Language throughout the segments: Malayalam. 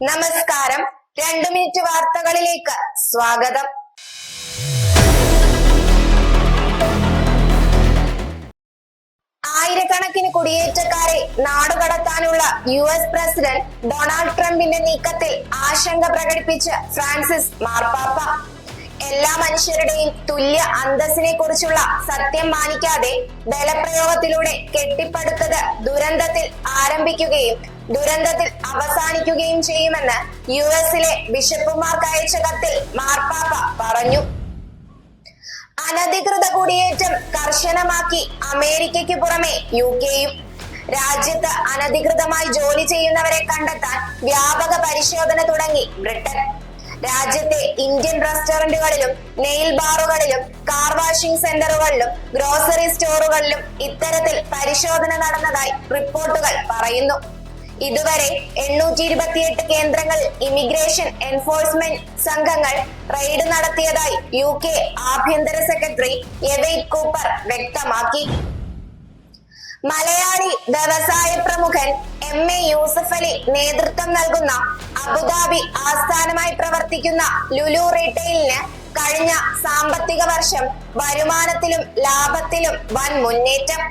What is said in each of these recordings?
നമസ്കാരം. 2 മിനിറ്റ് വാർത്തകളിലേക്ക് സ്വാഗതം. ആയിരക്കണക്കിന് കുടിയേറ്റക്കാരെ നാടുകടത്താനുള്ള US പ്രസിഡന്റ് ഡൊണാൾഡ് ട്രംപിന്റെ നീക്കത്തിൽ ആശങ്ക പ്രകടിപ്പിച്ച് ഫ്രാൻസിസ് മാർപ്പാപ്പ. എല്ലാ മനുഷ്യരുടെയും തുല്യ അന്തസ്സിനെ കുറിച്ചുള്ള സത്യം മാനിക്കാതെ ബലപ്രയോഗത്തിലൂടെ കെട്ടിപ്പടുത്തത് ദുരന്തത്തിൽ ആരംഭിക്കുകയും ദുരന്തത്തിൽ അവസാനിക്കുകയും ചെയ്യുമെന്ന് US-ലെ ബിഷപ്പുമാർക്ക് അയച്ച കത്തിൽ മാർപ്പാപ്പ പറഞ്ഞു. അനധികൃത കുടിയേറ്റം കർശനമാക്കി അമേരിക്കയ്ക്ക് പുറമെ UK-യും. രാജ്യത്ത് അനധികൃതമായി ജോലി ചെയ്യുന്നവരെ കണ്ടെത്താൻ വ്യാപക പരിശോധന തുടങ്ങി ബ്രിട്ടൻ. രാജ്യത്തെ ഇന്ത്യൻ റെസ്റ്റോറന്റുകളിലും നെയിൽ ബാറുകളിലും കാർ വാഷിംഗ് സെന്ററുകളിലും ഗ്രോസറി സ്റ്റോറുകളിലും ഇത്തരത്തിൽ പരിശോധന നടന്നതായി റിപ്പോർട്ടുകൾ പറയുന്നു. ഇതുവരെ 828 കേന്ദ്രങ്ങളിൽ ഇമിഗ്രേഷൻ എൻഫോഴ്സ്മെന്റ് സംഘങ്ങൾ റെയ്ഡ് നടത്തിയതായി UK ആഭ്യന്തര സെക്രട്ടറി എവെയ്റ്റ് കൂപ്പർ വ്യക്തമാക്കി. മലയാളി വ്യവസായ പ്രമുഖൻ MA യൂസഫ് അലി നേതൃത്വം നൽകുന്ന അബുദാബി ആസ്ഥാനമായി പ്രവർത്തിക്കുന്ന ലുലു റീറ്റെയിലിന് കഴിഞ്ഞ സാമ്പത്തിക വർഷം വരുമാനത്തിലും ലാഭത്തിലും വൻ മുന്നേറ്റം.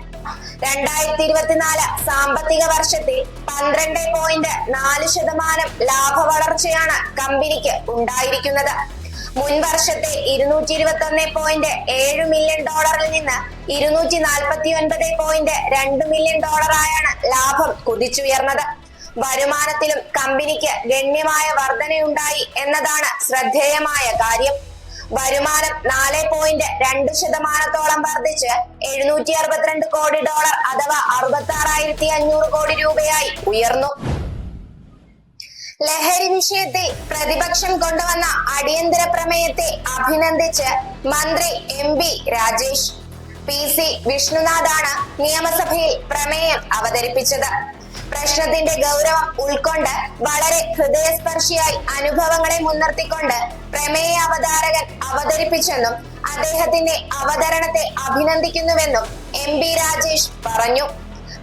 2024 സാമ്പത്തിക വർഷത്തിൽ 12.4% ലാഭ വളർച്ചയാണ് കമ്പനിക്ക് ഉണ്ടായിരിക്കുന്നത്. മുൻ വർഷത്തെ $221.7 മില്യൺ നിന്ന് $249.2 മില്യൺ ആയാണ് ലാഭം കുതിച്ചുയർന്നത്. വരുമാനത്തിലും കമ്പനിക്ക് ഗണ്യമായ വർധനയുണ്ടായി എന്നതാണ് ശ്രദ്ധേയമായ കാര്യം. വരുമാനം 4.2% വർദ്ധിച്ച് $762 കോടി അഥവാ 66,500 കോടി രൂപയായി ഉയർന്നു. ലഹരി വിഷയത്തിൽ പ്രതിപക്ഷം കൊണ്ടുവന്ന അടിയന്തര പ്രമേയത്തെ അഭിനന്ദിച്ച് മന്ത്രി MP രാജേഷ്. PC വിഷ്ണുനാഥാണ് നിയമസഭയിൽ പ്രമേയം അവതരിപ്പിച്ചത്. പ്രശ്നത്തിന്റെ ഗൗരവം ഉൾക്കൊണ്ട് വളരെ ഹൃദയസ്പർശിയായി അനുഭവങ്ങളെ മുൻനിർത്തിക്കൊണ്ട് പ്രമേയ അവതാരകൻ അവതരിപ്പിച്ചെന്നും അദ്ദേഹത്തിന്റെ അവതരണത്തെ അഭിനന്ദിക്കുന്നുവെന്നും MP രാജേഷ് പറഞ്ഞു.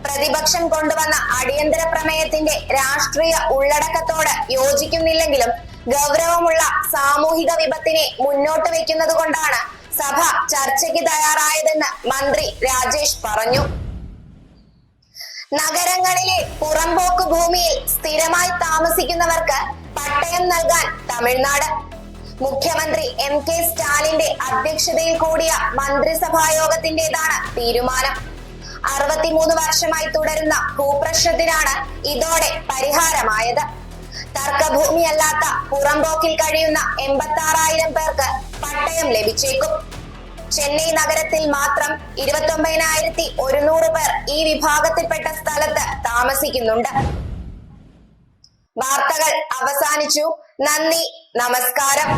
പ്രതിപക്ഷം കൊണ്ടുവന്ന അടിയന്തര പ്രമേയത്തിന്റെ രാഷ്ട്രീയ ഉള്ളടക്കത്തോട് യോജിക്കുന്നില്ലെങ്കിലും ഗൗരവമുള്ള സാമൂഹിക വിപത്തിനെ മുന്നോട്ട് വെക്കുന്നത് കൊണ്ടാണ് സഭ ചർച്ചയ്ക്ക് തയ്യാറായതെന്ന് മന്ത്രി രാജേഷ് പറഞ്ഞു. നഗരങ്ങളിലെ പുറമ്പോക്ക് ഭൂമിയിൽ സ്ഥിരമായി താമസിക്കുന്നവർക്ക് പട്ടയം നൽകാൻ തമിഴ്നാട്. മുഖ്യമന്ത്രി MK സ്റ്റാലിന്റെ അധ്യക്ഷതയിൽ കൂടിയ മന്ത്രിസഭാ യോഗത്തിന്റേതാണ് തീരുമാനം. 63 വർഷമായി തുടരുന്ന ഭൂപ്രശ്നത്തിനാണ് ഇതോടെ പരിഹാരമായത്. തർക്കഭൂമിയല്ലാത്ത പുറമ്പോക്കിൽ കഴിയുന്ന 86,000 പേർക്ക് പട്ടയം ലഭിച്ചേക്കും. ചെന്നൈ നഗരത്തിൽ മാത്രം 29,100 പേർ ഈ വിഭാഗത്തിൽപ്പെട്ട സ്ഥലത്ത് താമസിക്കുന്നുണ്ട്. വാർത്തകൾ അവസാനിച്ചു. നന്ദി, നമസ്കാരം.